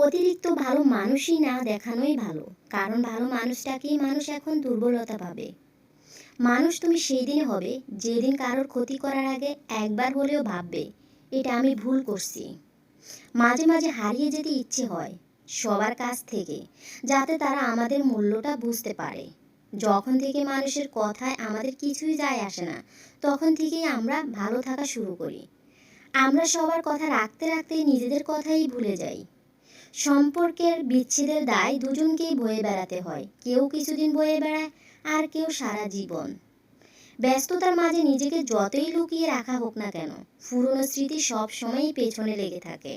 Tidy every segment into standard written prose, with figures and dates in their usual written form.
অতিরিক্ত ভালো মানুষই না দেখানোই ভালো, কারণ ভালো মানুষটাকেই মানুষ এখন দুর্বলতা ভাবে। মানুষ তুমি সেই দিনে হবে যেদিন কারোর ক্ষতি করার আগে একবার হলেও ভাববে, এটা আমি ভুল করছি। মাঝে মাঝে হারিয়ে যেতে ইচ্ছে হয় সবার কাছ থেকে, যাতে তারা আমাদের মূল্যটা বুঝতে পারে। যখন থেকে মানুষের কথায় আমাদের কিছুই যায় আসে না, তখন থেকেই আমরা ভালো থাকা শুরু করি। আমরা সবার কথা রাখতে রাখতে নিজেদের কথাই ভুলে যাই। সম্পর্কের বিচ্ছেদের দায় দুজনকেই বয়ে বেড়াতে হয়, কেউ কিছুদিন বয়ে বেড়ায় আর কেউ সারা জীবন। ব্যস্ততার মাঝে নিজেকে যতই লুকিয়ে রাখা হোক না কেন, পুরনো স্মৃতি সব সময়ই পেছনে লেগে থাকে।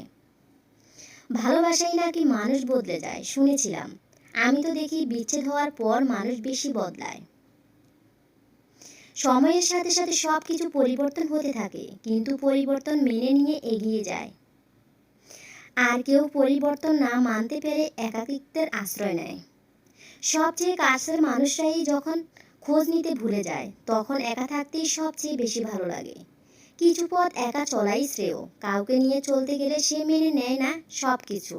ভালোবাসাই নাকি মানুষ বদলে যায় শুনেছিলাম, আমি তো দেখি বিচ্ছেদ হওয়ার পর মানুষ বেশি বদলায়। সময়ের সাথে সাথে সব কিছু পরিবর্তন হতে থাকে, কিন্তু পরিবর্তন মেনে নিয়ে এগিয়ে যায়। আর কেউ পরিবর্তন না মানতে পেরে একাকিত্বের আশ্রয় নেয়। সবচেয়ে কাছের মানুষরাই যখন খোঁজ নিতে ভুলে যায়, তখন একা থাকতেই সবচেয়ে বেশি ভালো লাগে। কিছু পথ একা চলাই শ্রেয়, কাউকে নিয়ে চলতে গেলে সে মেনে নেয় না সব কিছু।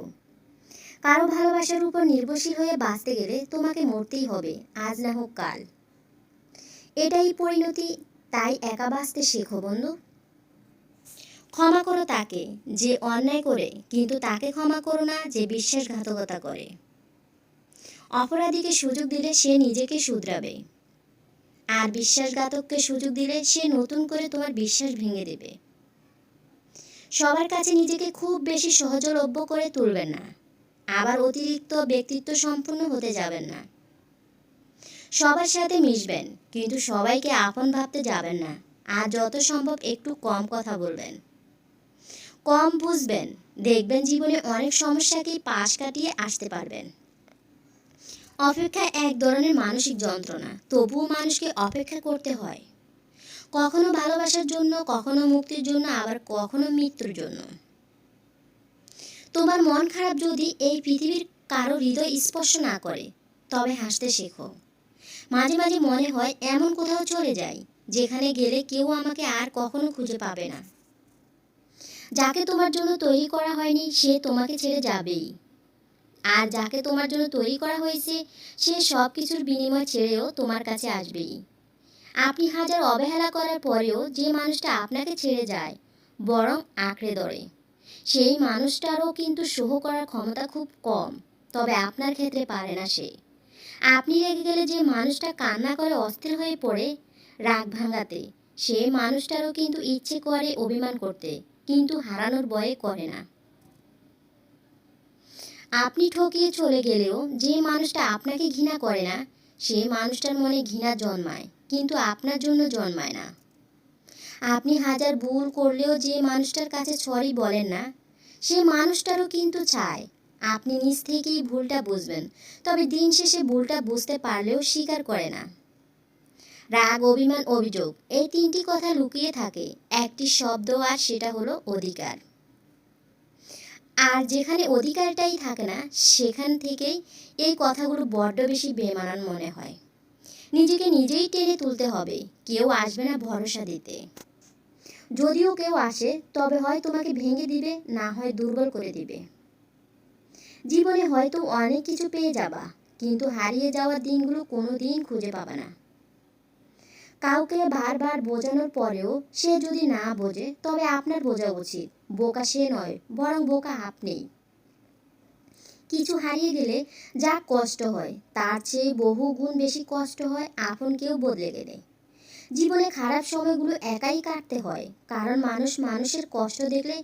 কারো ভালোবাসার উপর নির্ভরশীল হয়ে বাঁচতে গেলে তোমাকে মরতেই হবে, আজ না হোক কাল। এটাই পরিণতি, তাই একা বাঁচতে শেখো বন্ধু। ক্ষমা করো তাকে যে অন্যায় করে, কিন্তু তাকে ক্ষমা করো না যে বিশ্বাসঘাতকতা করে। অপরাধীকে সুযোগ দিলে সে নিজেকে শুধরাবে, আর বিশ্বাসঘাতককে সুযোগ দিলে সে নতুন করে তোমার বিশ্বাস ভেঙে দেবে। সবার কাছে নিজেকে খুব বেশি সহজলভ্য করে তুলবেন না, আবার অতিরিক্ত ব্যক্তিত্ব সম্পন্ন হতে যাবেন না। সবার সাথে মিশবেন, কিন্তু সবাইকে আপন ভাবতে যাবেন না। আর যত সম্ভব একটু কম কথা বলবেন, কম বুঝবেন, দেখবেন জীবনে অনেক সমস্যাকেই পাশ কাটিয়ে আসতে পারবেন। অপেক্ষা এক ধরনের মানসিক যন্ত্রণা, তবুও মানুষকে অপেক্ষা করতে হয়। কখনো ভালোবাসার জন্য, কখনো মুক্তির জন্য, আবার কখনো মৃত্যুর জন্য। তোমার মন খারাপ যদি এই পৃথিবীর কারো হৃদয় স্পর্শ না করে, তবে হাসতে শেখো। মাঝে মাঝে মনে হয় এমন কোথাও চলে যাই, যেখানে গেলে কেউ আমাকে আর কখনো খুঁজে পাবে না। যাকে তোমার জন্য তৈরি করা হয়নি সে তোমাকে ছেড়ে যাবেই, আর যাকে তোমার জন্য তৈরি করা হয়েছে সে সব কিছুর বিনিময় ছেড়েও তোমার কাছে আসবেই। আপনি হাজার অবহেলা করার পরেও যে মানুষটা আপনাকে ছেড়ে যায়, বরং আঁকড়ে ধরে, সেই মানুষটারও কিন্তু সহ্য করার ক্ষমতা খুব কম। তবে আপনার ক্ষেত্রে পারে না সে। আপনি রেগে গেলে যে মানুষটা কান্না করে অস্থির হয়ে পড়ে রাগ ভাঙাতে, সেই মানুষটারও কিন্তু ইচ্ছে করে অভিমান করতে, কিন্তু হারানোর ভয়ে করে না। আপনি ঠকিয়ে চলে গেলেও যে মানুষটা আপনাকে ঘৃণা করে না, সেই মানুষটার মনে ঘৃণা জন্মায়, কিন্তু আপনার জন্য জন্মায় না। আপনি হাজার ভুল করলেও যে মানুষটার কাছে সরি বলেন না, সে মানুষটারও কিন্তু চায় আপনি নিজ থেকেই ভুলটা বুঝবেন, তবে দিন শেষে ভুলটা বুঝতে পারলেও স্বীকার করে না। রাগ, অভিমান, অভিযোগ, এই তিনটি কথা লুকিয়ে থাকে একটি শব্দ, আর সেটা হলো অধিকার। আর যেখানে অধিকারটাই থাকে না, সেখান থেকেই এই কথাগুলো বড্ড বেশি বেমানান মনে হয়। নিজেকে নিজেই টেনে তুলতে হবে, কেউ আসবে না ভরসা দিতে। যদিও কেউ আসে, তবে হয় তোমাকে ভেঙে দিবে, না হয় দুর্বল করে দিবে। জীবনে হয়তো অনেক কিছু পেয়ে যাবা, কিন্তু হারিয়ে যাওয়ার দিনগুলো কোনো দিন খুঁজে পাবা না। কাউকে বারবার বোঝানোর পরেও সে যদি না বোঝে, তবে আপনার বোঝা উচিত। বোকা সে নয়, বরং বোকা আপনিই। কিছু হারিয়ে গেলে যা কষ্ট হয়, তার চেয়ে বহু গুণ বেশি কষ্ট হয় আপন কেউ বদলে গেলে। জীবনে খারাপ সময়গুলো একাই কাটতে হয়, কারণ মানুষ মানুষের কষ্ট দেখলে